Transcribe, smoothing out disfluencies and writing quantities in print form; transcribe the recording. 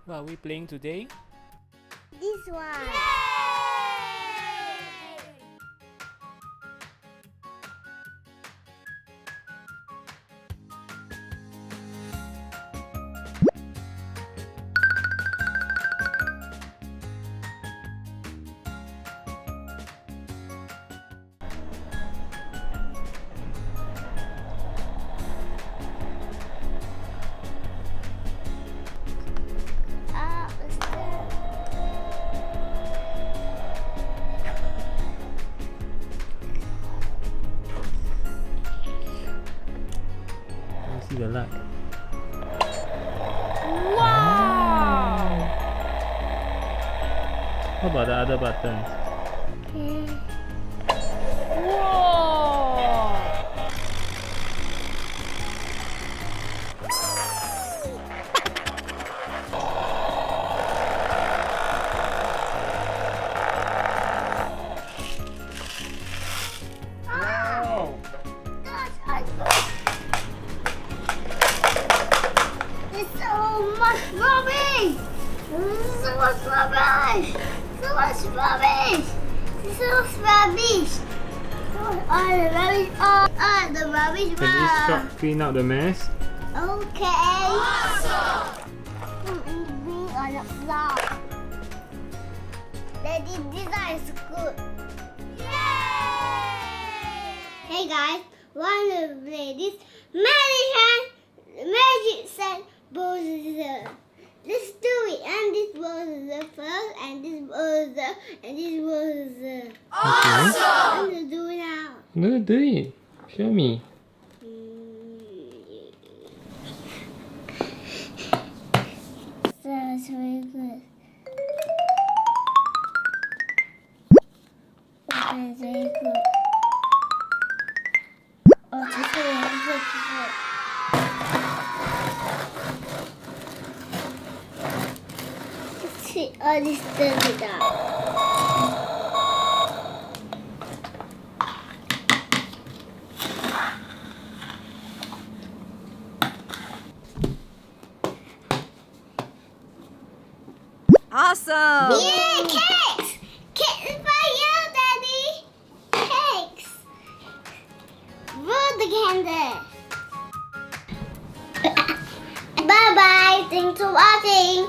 What are we playing today? This one. Let's see the light. Wow! What about the other buttons? Okay. Whoa! Wow! There's so much rubbish! So much rubbish! So much rubbish! So much rubbish! All the rubbish, all the rubbish. Can this truck clean out the mess? Okay. Awesome! Being on the floor. Daddy, this is good. Yay! Hey guys, wanna play this magic set Bulldozer. Let's do it. And this Bulldozer first, and this Bulldozer, and this Bulldozer. Awesome! I'm gonna do it now. I'm gonna do it. Show me. That's very good. That's very good. Oh, that's very good. Let's see all this dirty out. Awesome! Yeah, cakes! Cakes for you, Daddy! Cakes! Roll the candle! Bye-bye! Thanks for watching!